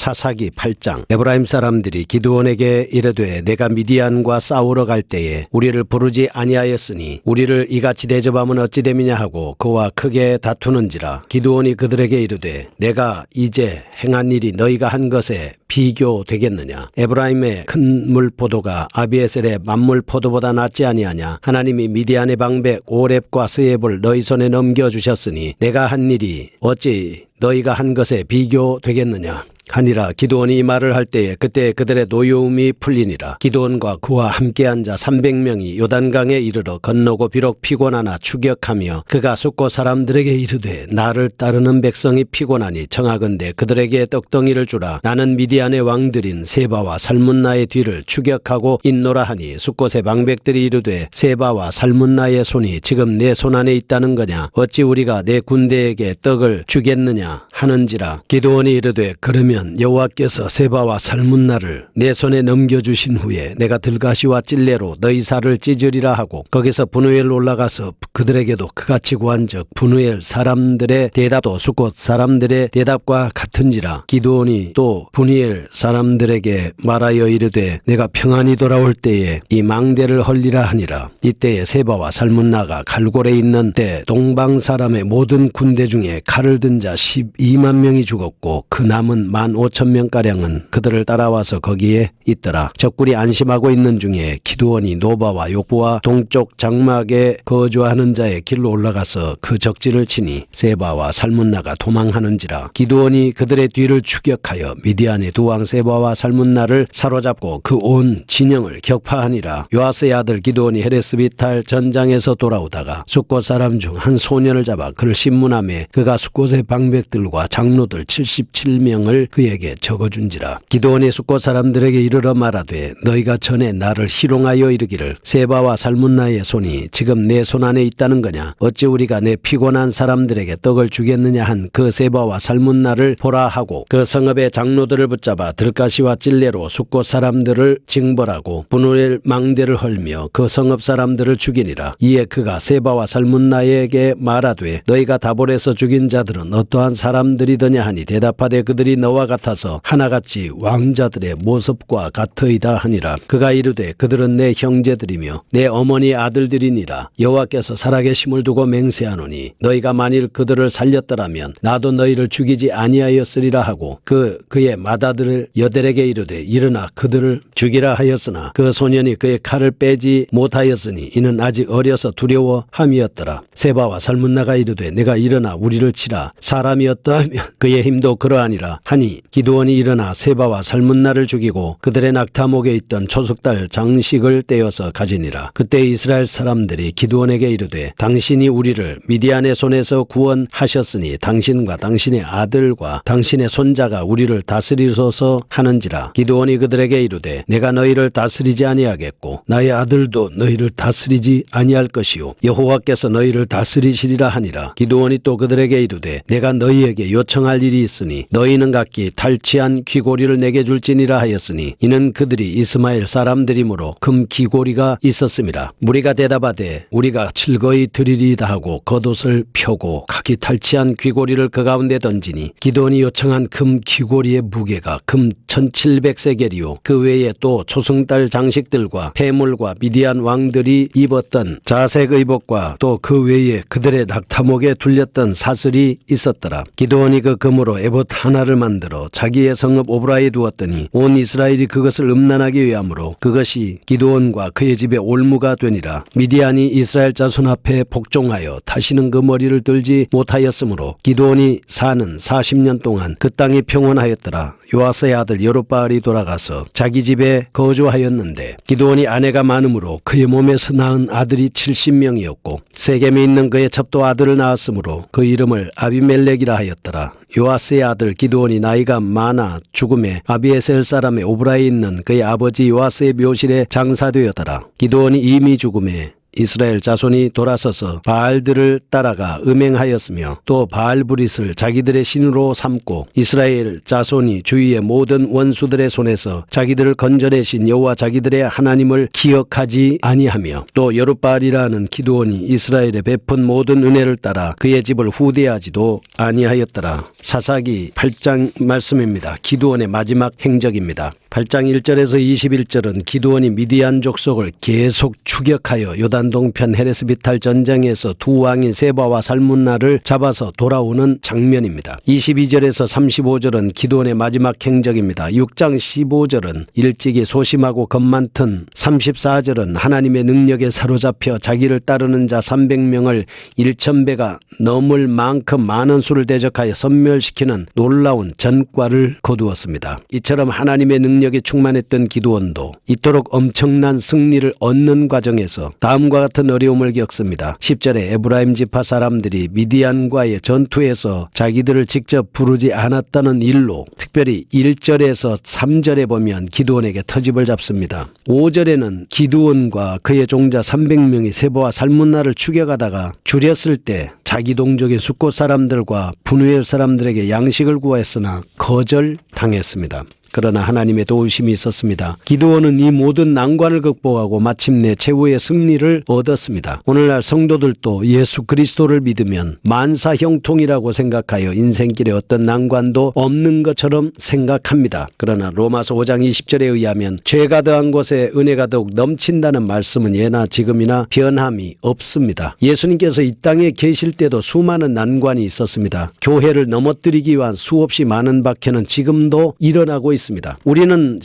사사기 8장. 에브라임 사람들이 기드온에게 이르되 내가 미디안과 싸우러 갈 때에 우리를 부르지 아니하였으니 우리를 이같이 대접하면 어찌 됨이냐 하고 그와 크게 다투는지라. 기드온이 그들에게 이르되 내가 이제 행한 일이 너희가 한 것에 비교되겠느냐. 에브라임의 큰 물포도가 아비에셀의 만물포도보다 낫지 아니하냐. 하나님이 미디안의 방백 오렙과 스엡을 너희 손에 넘겨주셨으니 내가 한 일이 어찌 너희가 한 것에 비교되겠느냐 하니라. 기드온이 이 말을 할 때에 그때 그들의 노여움이 풀리니라. 기드온과 그와 함께한 자 300명이 요단강에 이르러 건너고 비록 피곤하나 추격하며 그가 숫곳 사람들에게 이르되 나를 따르는 백성이 피곤하니 청하건대 그들에게 떡덩이를 주라. 나는 미디안의 왕들인 세바와 살문나의 뒤를 추격하고 있노라 하니 숫곳의 방백들이 이르되 세바와 살문나의 손이 지금 내 손 안에 있다는 거냐. 어찌 우리가 내 군대에게 떡을 주겠느냐 하는지라. 기드온이 이르되 그러면 여호와께서 세바와 살문나를 내 손에 넘겨주신 후에 내가 들가시와 찔레로 너희 살을 찢으리라 하고 거기서 분우엘 올라가서 그들에게도 그같이 구한즉 분우엘 사람들의 대답도 숫곳 사람들의 대답과 같은지라. 기드온이 또 분우엘 사람들에게 말하여 이르되 내가 평안히 돌아올 때에 이 망대를 헐리라 하니라. 이때에 세바와 살문나가 갈골에 있는 때 동방 사람의 모든 군대 중에 칼을 든 자 12만 명이 죽었고 그 남은 15,000명가량은 그들을 따라와서 거기에 있더라. 적군이 안심하고 있는 중에 기드온이 노바와 욕부와 동쪽 장막에 거주하는 자의 길로 올라가서 그 적진을 치니 세바와 살문나가 도망하는지라. 기드온이 그들의 뒤를 추격하여 미디안의 두 왕 세바와 살문나를 사로잡고 그 온 진영을 격파하니라. 요아스의 아들 기드온이 헤레스비탈 전장에서 돌아오다가 숫곳 사람 중 한 소년을 잡아 그를 신문함에 그가 숫곳의 방백들과 장로들 77명을 그에게 적어준지라. 기드온이 숫곳 사람들에게 이르러 말하되 너희가 전에 나를 희롱하여 이르기를 세바와 살문나의 손이 지금 내 손 안에 있다는 거냐. 어찌 우리가 내 피곤한 사람들에게 떡을 주겠느냐 한 그 세바와 살문나를 보라 하고 그 성읍의 장로들을 붙잡아 들가시와 찔레로 숫곳 사람들을 징벌하고 분우엘 망대를 헐며 그 성읍 사람들을 죽이니라. 이에 그가 세바와 살문나에게 말하되 너희가 다볼에서 죽인 자들은 어떠한 사람들이더냐 하니 대답하되 그들이 너와 같아서 하나같이 왕자들의 모습과 같으이다 하니라. 그가 이르되 그들은 내 형제들이며 내 어머니 아들들이니라. 여호와께서 살아계심을 두고 맹세하노니 너희가 만일 그들을 살렸더라면 나도 너희를 죽이지 아니하였으리라 하고 그의 맏아들 여델에게 이르되 일어나 그들을 죽이라 하였으나 그 소년이 그의 칼을 빼지 못하였으니 이는 아직 어려서 두려워함이었더라. 세바와 살문나가 이르되 내가 일어나 우리를 치라. 사람이 어떠하면 그의 힘도 그러하니라 하니 기드온이 일어나 세바와 살문나를 죽이고 그들의 낙타목에 있던 초석달 장식을 떼어서 가지니라. 그때 이스라엘 사람들이 기드온에게 이르되 당신이 우리를 미디안의 손에서 구원하셨으니 당신과 당신의 아들과 당신의 손자가 우리를 다스리소서 하는지라. 기드온이 그들에게 이르되 내가 너희를 다스리지 아니하겠고 나의 아들도 너희를 다스리지 아니할 것이요 여호와께서 너희를 다스리시리라 하니라. 기드온이 또 그들에게 이르되 내가 너희에게 요청할 일이 있으니 너희는 각기 탈취한 귀고리를 내게 줄지니라 하였으니 이는 그들이 이스마엘 사람들이므로 금 귀고리가 있었음이라. 무리가 대답하되 우리가 즐거이 드리리이다 하고 겉옷을 펴고 각기 탈취한 귀고리를 그 가운데 던지니 기드온이 요청한 금 귀고리의 무게가 금 1700세겔이요 그 외에 또 초승달 장식들과 폐물과 미디안 왕들이 입었던 자색 의복과 또 그 외에 그들의 낙타목에 둘렸던 사슬이 있었더라. 기드온이 그 금으로 에봇 하나를 만들어 자기의 성읍 오브라에 두었더니 온 이스라엘이 그것을 음란하게 위함으로 그것이 기드온과 그의 집에 올무가 되니라. 미디안이 이스라엘 자손 앞에 복종하여 다시는 그 머리를 들지 못하였으므로 기드온이 사는 40년 동안 그 땅이 평온하였더라. 요아스의 아들 여룹바알이 돌아가서 자기 집에 거주하였는데 기드온이 아내가 많으므로 그의 몸에서 낳은 아들이 70명이었고 세겜에 있는 그의 첩도 아들을 낳았으므로 그 이름을 아비멜렉이라 하였더라. 요아스의 아들 기드온이 나이가 많아 죽음에 아비에셀 사람의 오브라에 있는 그의 아버지 요아스의 묘실에 장사되었더라. 기드온이 이미 죽음에 이스라엘 자손이 돌아서서 바알들을 따라가 음행하였으며 또 바알브릿을 자기들의 신으로 삼고 이스라엘 자손이 주위의 모든 원수들의 손에서 자기들을 건져내신 여호와 자기들의 하나님을 기억하지 아니하며 또 여룻바알이라는 기드온이 이스라엘에 베푼 모든 은혜를 따라 그의 집을 후대하지도 아니하였더라. 사사기 8장 말씀입니다. 기드온의 마지막 행적입니다. 8장 1절에서 21절은 기드온이 미디안 족속을 계속 추격하여 요단 동편 헤레스비탈 전쟁에서 두 왕인 세바와 살문나를 잡아서 돌아오는 장면입니다. 22절에서 35절은 기드온의 마지막 행적입니다. 6장 15절은 일찍이 소심하고 겁 많던 34절은 하나님의 능력에 사로잡혀 자기를 따르는 자 300명을 1000배가 넘을 만큼 많은 수를 대적하여 섬멸시키는 놀라운 전과를 거두었습니다. 이처럼 하나님의 능력에 충만했던 기드온도 이토록 엄청난 승리를 얻는 과정에서 다음과 같은 어려움을 겪습니다. 10절에 에브라임 지파 사람들이 미디안과의 전투에서 자기들을 직접 부르지 않았다는 일로 특별히 1절에서 3절에 보면 기드온에게 터집을 잡습니다. 5절에는 기드온과 그의 종자 300명이 세바와 살문나를 추격하다가 줄였을 때 자기 동족의 숫곳 사람들과 분우엘 사람들에게 양식을 구하였으나 거절당했습니다. 그러나 하나님의 도우심이 있었습니다. 기드온은 이 모든 난관을 극복하고 마침내 최후의 승리를 얻었습니다. 오늘날 성도들도 예수 그리스도를 믿으면 만사형통이라고 생각하여 인생길에 어떤 난관도 없는 것처럼 생각합니다. 그러나 로마서 5장 20절에 의하면 죄가 더한 곳에 은혜가 더욱 넘친다는 말씀은 예나 지금이나 변함이 없습니다. 예수님께서 이 땅에 계실 때도 수많은 난관이 있었습니다. 교회를 넘어뜨리기 위한 수없이 많은 박해는 지금도 일어나고 있습니다. 우리는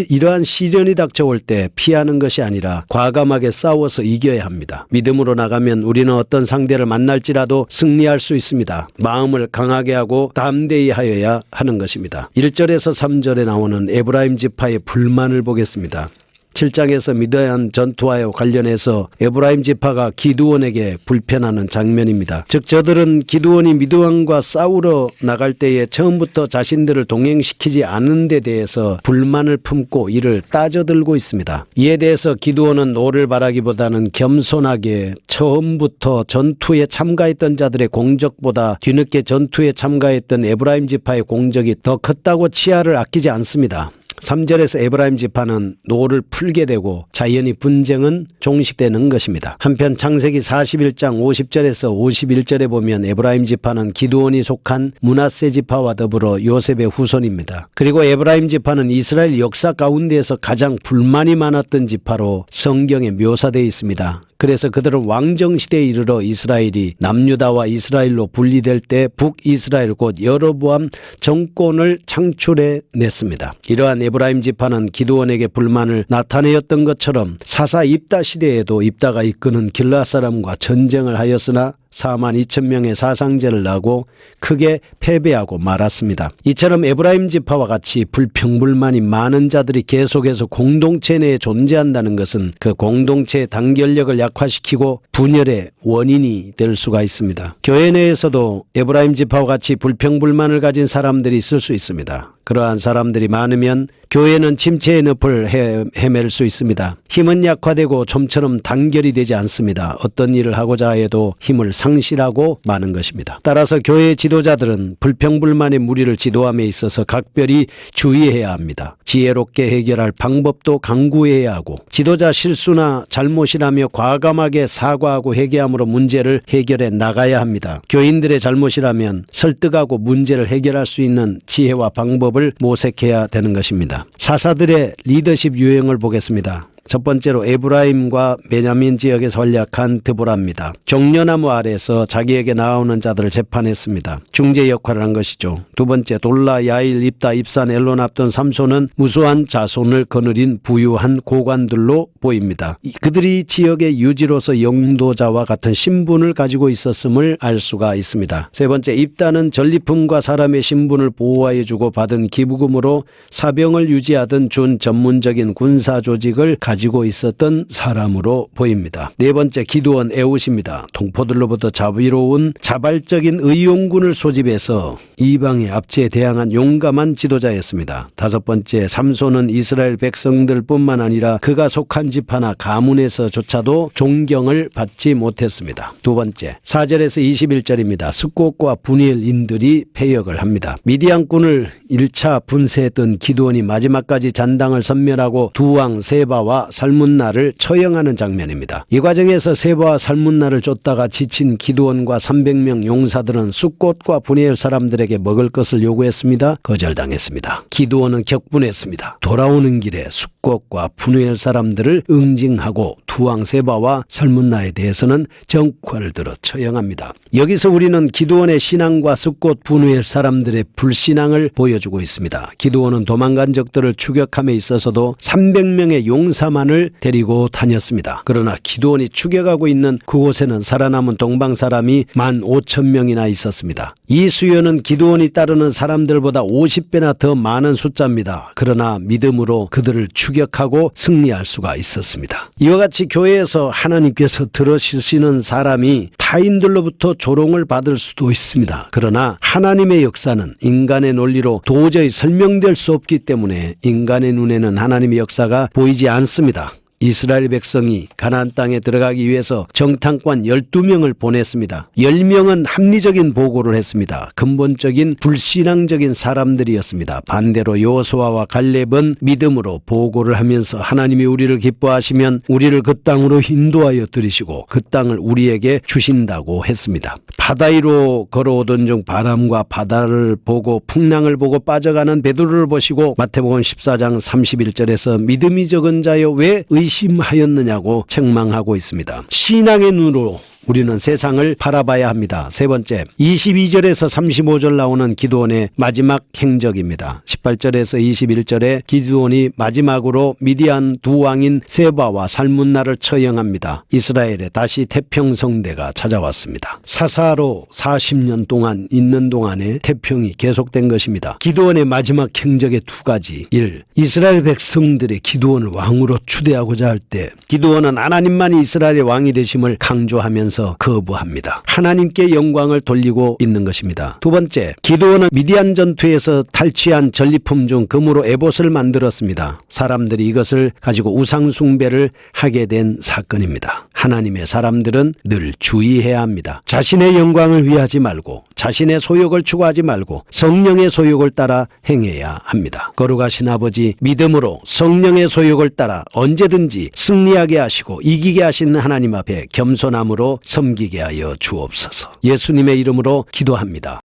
이러한 시련이 닥쳐올 때 피하는 것이 아니라 과감하게 싸워서 이겨야 합니다. 믿음으로 나가면 우리는 어떤 상대를 만날지라도 승리할 수 있습니다. 마음을 강하게 하고 담대히 하여야 하는 것입니다. 1절에서 3절에 나오는 에브라임 지파의 불만을 보겠습니다. 7장에서 미디안 전투와 관련해서 에브라임 지파가 기드온에게 불편하는 장면입니다. 즉 저들은 기드온이 미디안과 싸우러 나갈 때에 처음부터 자신들을 동행시키지 않은 데 대해서 불만을 품고 이를 따져들고 있습니다. 이에 대해서 기드온은 노를 바라기보다는 겸손하게 처음부터 전투에 참가했던 자들의 공적보다 뒤늦게 전투에 참가했던 에브라임 지파의 공적이 더 컸다고 치하를 아끼지 않습니다. 3절에서 에브라임 지파는 노를 풀게 되고 자연히 분쟁은 종식되는 것입니다. 한편 창세기 41장 50절에서 51절에 보면 에브라임 지파는 기드온이 속한 므낫세 지파와 더불어 요셉의 후손입니다. 그리고 에브라임 지파는 이스라엘 역사 가운데에서 가장 불만이 많았던 지파로 성경에 묘사되어 있습니다. 그래서 그들은 왕정시대에 이르러 이스라엘이 남유다와 이스라엘로 분리될 때 북이스라엘 곧 여로보암 정권을 창출해냈습니다. 이러한 에브라임 지파는 기드온에게 불만을 나타내었던 것처럼 사사 입다 시대에도 입다가 이끄는 길앗 사람과 전쟁을 하였으나 4만 2천 명의 사상자를 나고 크게 패배하고 말았습니다. 이처럼 에브라임 지파와 같이 불평불만이 많은 자들이 계속해서 공동체 내에 존재한다는 것은 그 공동체의 단결력을 약화시키고 분열의 원인이 될 수가 있습니다. 교회 내에서도 에브라임 지파와 같이 불평불만을 가진 사람들이 있을 수 있습니다. 그러한 사람들이 많으면 교회는 침체의 늪을 헤맬 수 있습니다. 힘은 약화되고 좀처럼 단결이 되지 않습니다. 어떤 일을 하고자 해도 힘을 상실하고 마는 것입니다. 따라서 교회의 지도자들은 불평불만의 무리를 지도함에 있어서 각별히 주의해야 합니다. 지혜롭게 해결할 방법도 강구해야 하고 지도자 실수나 잘못이라며 과감하게 사과하고 회개함으로 문제를 해결해 나가야 합니다. 교인들의 잘못이라면 설득하고 문제를 해결할 수 있는 지혜와 방법을 모색해야 되는 것입니다. 사사들의 리더십 유형을 보겠습니다. 첫 번째로 에브라임과 베냐민 지역에서 활약한 드보라입니다. 종려나무 아래에서 자기에게 나오는 자들을 재판했습니다. 중재 역할을 한 것이죠. 두 번째, 돌라, 야일, 입다, 입산, 엘론, 압돈, 삼손은 무수한 자손을 거느린 부유한 고관들로 보입니다. 그들이 지역의 유지로서 영도자와 같은 신분을 가지고 있었음을 알 수가 있습니다. 세 번째, 입다는 전리품과 사람의 신분을 보호해주고 받은 기부금으로 사병을 유지하던 준 전문적인 군사 조직을 가지고 가지고 있었던 사람으로 보입니다. 네 번째, 기드온 에훗입니다. 동포들로부터 자비로운 자발적인 의용군을 소집해서 이방의 압제에 대항한 용감한 지도자였습니다. 다섯 번째, 삼손은 이스라엘 백성들뿐만 아니라 그가 속한 집 하나 가문에서조차도 존경을 받지 못했습니다. 두 번째, 4절에서 21절입니다. 스콧과 분이엘인들이 패역을 합니다. 미디안군을 1차 분쇄했던 기드온이 마지막까지 잔당을 섬멸하고 두 왕 세바와 살문나를 처형하는 장면입니다. 이 과정에서 세바와 살문나를 쫓다가 지친 기드온과 300명 용사들은 스콧과 분이엘 사람들에게 먹을 것을 요구했습니다. 거절당했습니다. 기드온은 격분했습니다. 돌아오는 길에 스콧과 분이엘 사람들을 응징하고 두 왕 세바와 살문나에 대해서는 정화를 들어 처형합니다. 여기서 우리는 기드온의 신앙과 스콧 분이엘 사람들의 불신앙을 보여주고 있습니다. 기드온은 도망간 적들을 추격함에 있어서도 300명의 용사만을 데리고 다녔습니다. 그러나 기드온이 추격하고 있는 그곳에는 살아남은 동방 사람이 15,000명이나 있었습니다. 이 수요는 기드온이 따르는 사람들보다 50배나 더 많은 숫자입니다. 그러나 믿음으로 그들을 추격하고 승리할 수가 있었습니다. 이와 같이 교회에서 하나님께서 들어주시는 사람이 타인들로부터 조롱을 받을 수도 있습니다. 그러나 하나님의 역사는 인간의 논리로 도저히 설명될 수 없기 때문에 인간의 눈에는 하나님의 역사가 보이지 않습니다. 이스라엘 백성이 가나안 땅에 들어가기 위해서 정탐관 12명을 보냈습니다. 10명은 합리적인 보고를 했습니다. 근본적인 불신앙적인 사람들이었습니다. 반대로 여호수아와 갈렙은 믿음으로 보고를 하면서 하나님이 우리를 기뻐하시면 우리를 그 땅으로 인도하여 들이시고 그 땅을 우리에게 주신다고 했습니다. 바다 위로 걸어오던 중 바람과 바다를 보고 풍랑을 보고 빠져가는 베드로를 보시고 마태복음 14장 31절에서 믿음이 적은 자여 왜 의심하였느냐고 책망하고 있습니다. 신앙의 눈으로 우리는 세상을 바라봐야 합니다. 세 번째, 22절에서 35절 나오는 기드온의 마지막 행적입니다. 18절에서 21절에 기드온이 마지막으로 미디안 두 왕인 세바와 살문나를 처형합니다. 이스라엘에 다시 태평성대가 찾아왔습니다. 사사로 40년 동안 있는 동안에 태평이 계속된 것입니다. 기드온의 마지막 행적의 두 가지. 1. 이스라엘 백성들의 기드온을 왕으로 추대하고자 할 때 기드온은 하나님만이 이스라엘의 왕이 되심을 강조하면서 거부합니다. 하나님께 영광을 돌리고 있는 것입니다. 두 번째, 기드온은 미디안 전투에서 탈취한 전리품 중 금으로 에봇을 만들었습니다. 사람들이 이것을 가지고 우상 숭배를 하게 된 사건입니다. 하나님의 사람들은 늘 주의해야 합니다. 자신의 영광을 위하지 말고 자신의 소욕을 추구하지 말고 성령의 소욕을 따라 행해야 합니다. 거룩하신 아버지, 믿음으로 성령의 소욕을 따라 언제든지 승리하게 하시고 이기게 하시는 하나님 앞에 겸손함으로 섬기게 하여 주옵소서. 예수님의 이름으로 기도합니다.